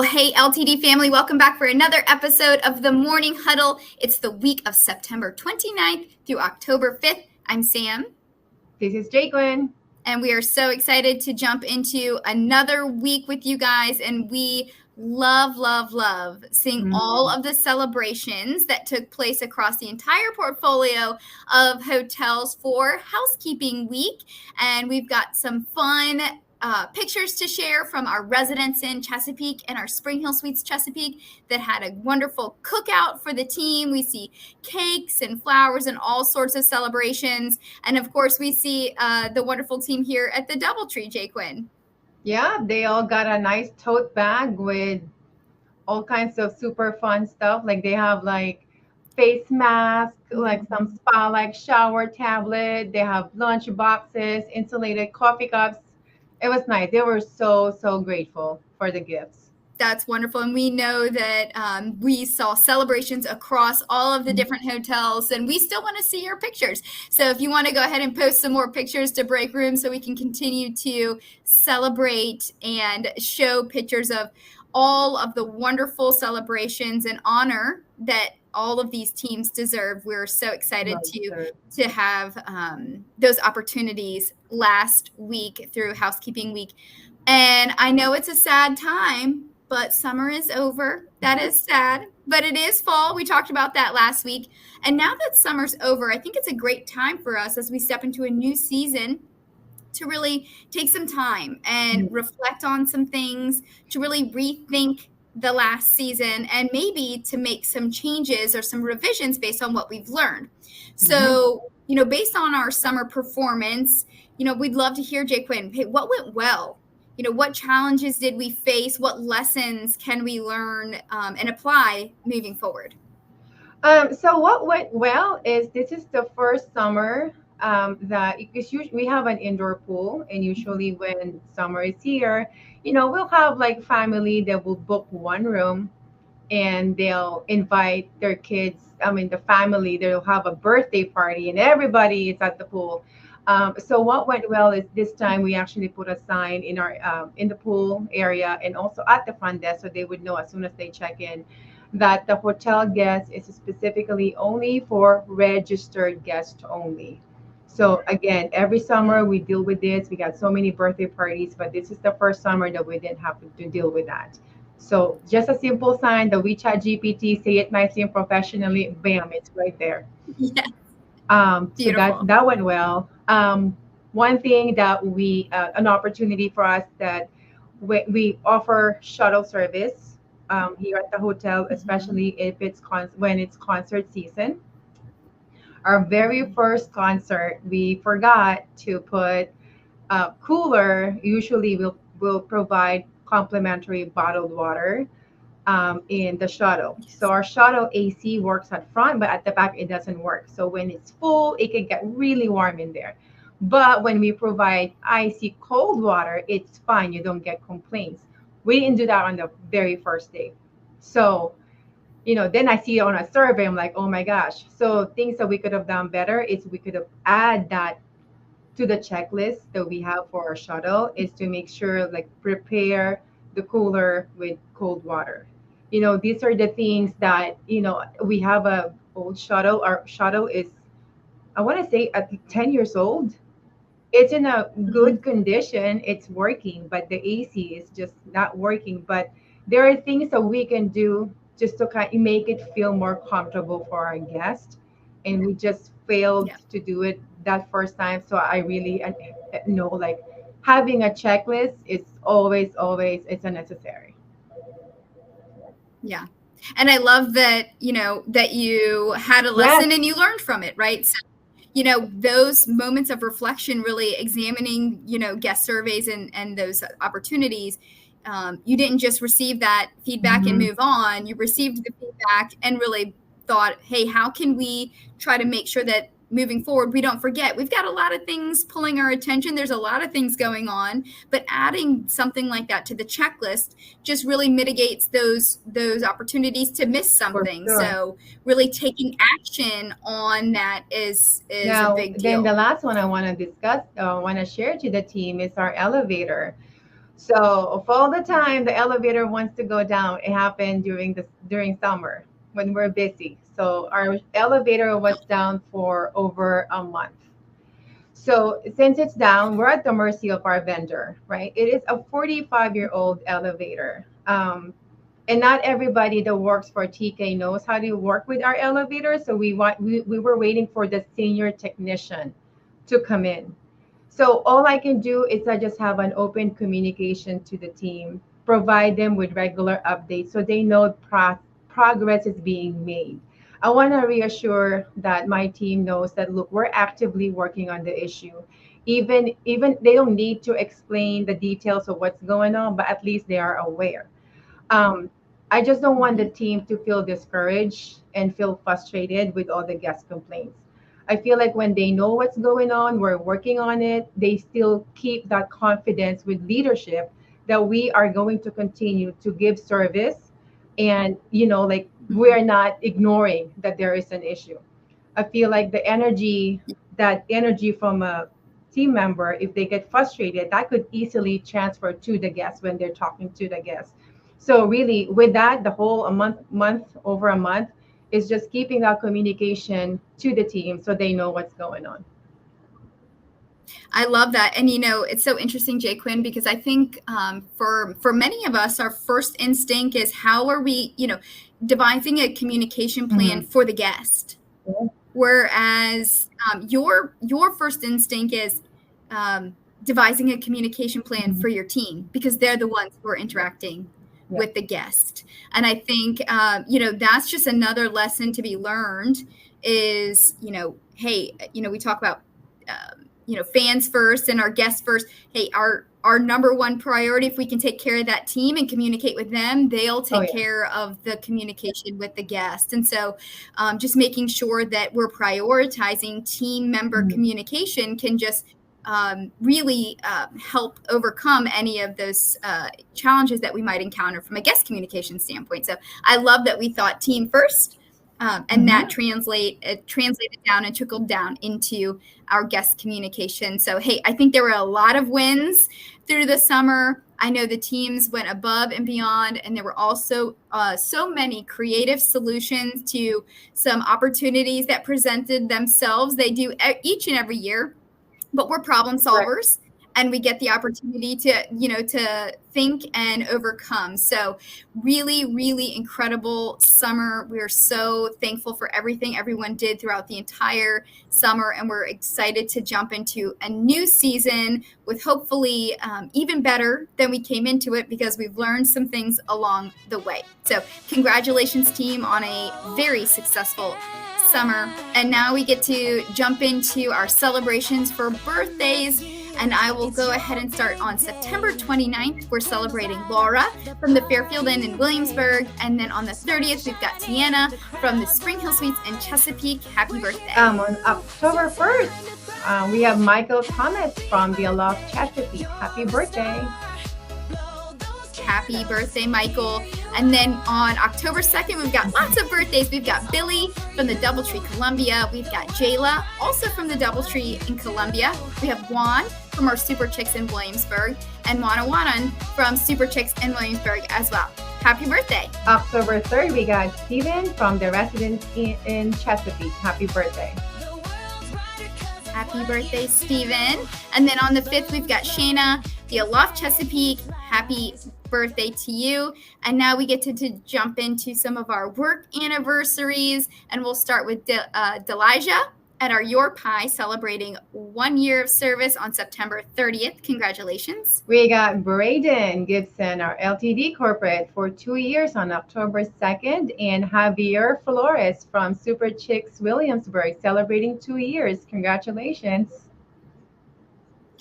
Well, hey, LTD family, welcome back for another episode of the Morning Huddle. It's the week of September 29th through October 5th. I'm Sam. This is Jacqueline. And we are so excited to jump into another week with you guys. And we love seeing all of the celebrations that took place across the entire portfolio of hotels for Housekeeping Week. And we've got some fun pictures to share from our residents in Chesapeake and our Spring Hill Suites Chesapeake that had a wonderful cookout for the team. We see cakes and flowers and all sorts of celebrations. And of course, we see the wonderful team here at the Doubletree, Jaquin. Yeah, they all got a nice tote bag with all kinds of super fun stuff. Like they have like face mask, like some spa like shower tablet. They have lunch boxes, insulated coffee cups. It was nice. They were so grateful for the gifts. That's wonderful. And we know that we saw celebrations across all of the different hotels, and we still want to see your pictures. So if you want to go ahead and post some more pictures to break room so we can continue to celebrate and show pictures of all of the wonderful celebrations and honor that all of these teams deserve. We're so excited to have those opportunities last week through Housekeeping Week. And I know it's a sad time, but summer is over. That is sad, but it is fall. We talked about that last week. And now that summer's over, I think it's a great time for us as we step into a new season to really take some time and reflect on some things, to really rethink the last season, and maybe to make some changes or some revisions based on what we've learned. So, based on our summer performance, we'd love to hear, Jaquin, hey, what went well? What challenges did we face? What lessons can we learn and apply moving forward? So what went well is this is the first summer that we have an indoor pool, and usually when summer is here, we'll have like family that will book one room and they'll invite their kids. I mean, the family, they'll have a birthday party and everybody is at the pool. So what went well is this time we actually put a sign in our in the pool area and also at the front desk, so they would know as soon as they check in that the hotel guest is specifically only for registered guests only. So again, every summer we deal with this. We got so many birthday parties, but this is the first summer that we didn't have to deal with that. So just a simple sign, the WeChat GPT, say it nicely and professionally, bam, it's right there. Yeah. So that went well. One thing that an opportunity for us that we offer shuttle service here at the hotel, especially if when it's concert season. Our very first concert, we forgot to put a cooler. Usually, we'll provide complimentary bottled water in the shuttle. So our shuttle AC works at front, but at the back it doesn't work. So when it's full, it can get really warm in there. But when we provide icy cold water, it's fine. You don't get complaints. We didn't do that on the very first day. So, then I see on a survey, I'm like, oh my gosh. So things that we could have done better is we could have add that to the checklist that we have for our shuttle, is to make sure like prepare the cooler with cold water. These are the things that, we have a old shuttle. Our shuttle is, I want to say, at 10 years old. It's in a good condition. It's working, but the AC is just not working. But there are things that we can do just to kind of make it feel more comfortable for our guests. And we just failed to do it that first time. So I really know, like, having a checklist is always, it's a necessary. Yeah. And I love that, that you had a lesson and you learned from it, right? So, those moments of reflection, really examining, guest surveys and those opportunities, you didn't just receive that feedback and move on. You received the feedback and really thought, hey, how can we try to make sure that moving forward, we don't forget. We've got a lot of things pulling our attention. There's a lot of things going on, but adding something like that to the checklist just really mitigates those opportunities to miss something. Sure. So really taking action on that is now, a big deal. Then the last one I want to discuss, want to share to the team is our elevator. So of all the time the elevator wants to go down, it happened during summer when we're busy. So our elevator was down for over a month. So since it's down, we're at the mercy of our vendor, right? It is a 45-year-old elevator. And not everybody that works for TK knows how to work with our elevator. So we were waiting for the senior technician to come in. So all I can do is I just have an open communication to the team, provide them with regular updates so they know progress is being made. I want to reassure that my team knows that look, we're actively working on the issue. Even they don't need to explain the details of what's going on, but at least they are aware. um, I just don't want the team to feel discouraged and feel frustrated with all the guest complaints. I feel like when they know what's going on, we're working on it, they still keep that confidence with leadership that we are going to continue to give service. And, like we're not ignoring that there is an issue. I feel like that energy from a team member, if they get frustrated, that could easily transfer to the guests when they're talking to the guests. So really, with that, the whole over a month is just keeping that communication to the team so they know what's going on. I love that. And, it's so interesting, Jay Quinn, because I think for many of us, our first instinct is how are we, devising a communication plan for the guest. Yeah. Whereas your first instinct is devising a communication plan for your team because they're the ones who are interacting with the guest. And I think, that's just another lesson to be learned is, hey, we talk about, fans first and our guests first. Hey, our number one priority, if we can take care of that team and communicate with them, they'll take care of the communication with the guest. And so just making sure that we're prioritizing team member communication can just really help overcome any of those challenges that we might encounter from a guest communication standpoint. So I love that we thought team first. And that translated down and trickled down into our guest communication. So, hey, I think there were a lot of wins through the summer. I know the teams went above and beyond, and there were also so many creative solutions to some opportunities that presented themselves. They do each and every year, but we're problem solvers. Right. And we get the opportunity to think and overcome. So really, really incredible summer. We are so thankful for everything everyone did throughout the entire summer. And we're excited to jump into a new season with hopefully even better than we came into it because we've learned some things along the way. So congratulations, team, on a very successful summer. And now we get to jump into our celebrations for birthdays. And I will go ahead and start on September 29th. We're celebrating Laura from the Fairfield Inn in Williamsburg. And then on the 30th, we've got Tiana from the Spring Hill Suites in Chesapeake. Happy birthday. On October 1st, we have Michael Thomas from the Aloft Chesapeake. Happy birthday. Happy birthday, Michael. And then on October 2nd, we've got lots of birthdays. We've got Billy from the Doubletree, Columbia. We've got Jayla, also from the Doubletree in Columbia. We have Juan from our Super Chicks in Williamsburg, and Wanawanan from Super Chicks in Williamsburg as well. Happy birthday. October 3rd, we got Steven from the Residence in Chesapeake. Happy birthday. Happy birthday, Steven. And then on the 5th, we've got Shayna, the Aloft Chesapeake. Happy birthday to you. And now we get to jump into some of our work anniversaries. And we'll start with Delija at our Your Pie, celebrating 1 year of service on September 30th. Congratulations. We got Braden Gibson, our LTD corporate, for 2 years on October 2nd, and Javier Flores from Super Chicks Williamsburg, celebrating 2 years. Congratulations.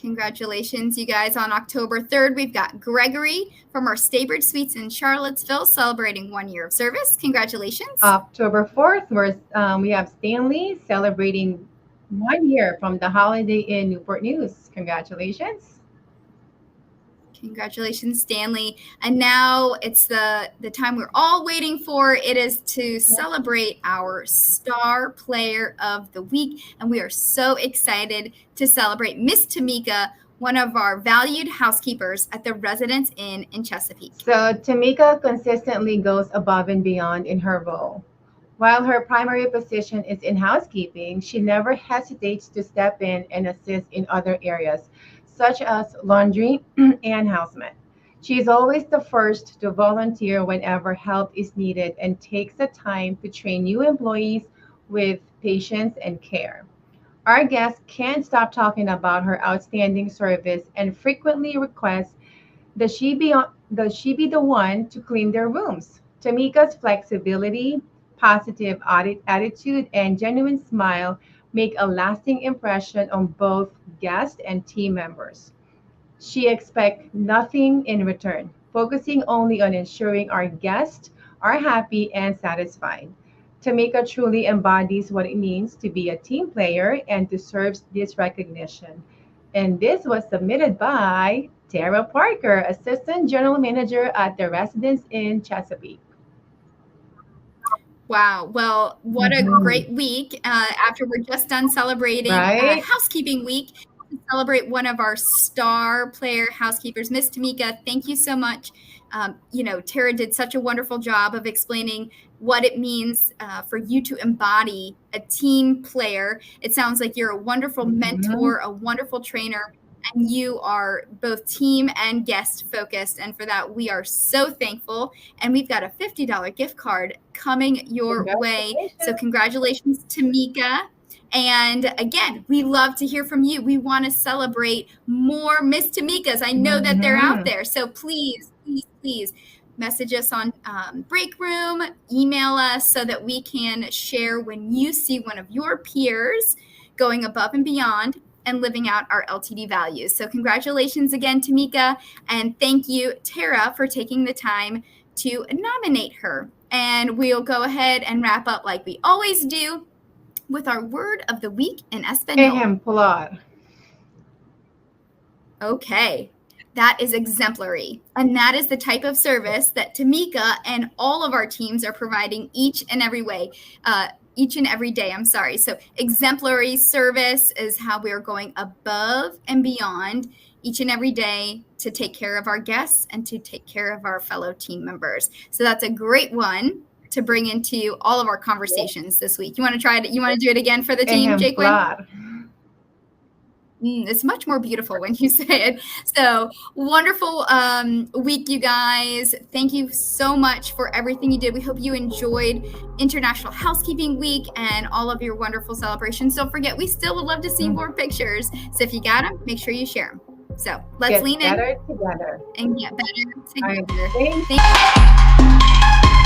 Congratulations, you guys. On October 3rd, we've got Gregory from our Staybridge Suites in Charlottesville, celebrating 1 year of service. Congratulations. October 4th, we have Stanley celebrating 1 year from the Holiday Inn Newport News. Congratulations. Congratulations, Stanley. And now it's the time we're all waiting for. It is to celebrate our Star Player of the Week. And we are so excited to celebrate Miss Tamika one of our valued housekeepers at the Residence Inn in Chesapeake. So Tamika consistently goes above and beyond in her role. While her primary position is in housekeeping, she never hesitates to step in and assist in other areas, such as laundry and houseman. She is always the first to volunteer whenever help is needed and takes the time to train new employees with patience and care. Our guests can't stop talking about her outstanding service and frequently request that she be the one to clean their rooms. Tamika's flexibility, positive attitude, and genuine smile make a lasting impression on both guests and team members. She expects nothing in return, focusing only on ensuring our guests are happy and satisfied. Tamika truly embodies what it means to be a team player and deserves this recognition. And this was submitted by Tara Parker, Assistant General Manager at the Residence Inn Chesapeake. Wow. Well, what a great week after we're just done celebrating Housekeeping Week. To celebrate one of our star player housekeepers, Miss Tamika. Thank you so much. Tara did such a wonderful job of explaining what it means for you to embody a team player. It sounds like you're a wonderful mentor, a wonderful trainer, and you are both team and guest focused. And for that, we are so thankful. And we've got a $50 gift card coming your way. So congratulations, Tamika. And again, we love to hear from you. We want to celebrate more Miss Tamikas. I know that they're out there. So please message us on Break Room, email us so that we can share when you see one of your peers going above and beyond and living out our LTD values. So congratulations again, Tamika. And thank you, Tara, for taking the time to nominate her. And we'll go ahead and wrap up like we always do with our word of the week in Espanol. Ejemplar. Okay, that is exemplary. And that is the type of service that Tamika and all of our teams are providing each and every day. So exemplary service is how we are going above and beyond each and every day to take care of our guests and to take care of our fellow team members. So that's a great one to bring into all of our conversations this week. You want to try it? You want to do it again for the team, Jaquin? It's much more beautiful when you say it. So wonderful week, you guys. Thank you so much for everything you did. We hope you enjoyed International Housekeeping Week and all of your wonderful celebrations. Don't forget, we still would love to see more pictures. So if you got them, make sure you share them. So let's lean in together and get better together. Thank you.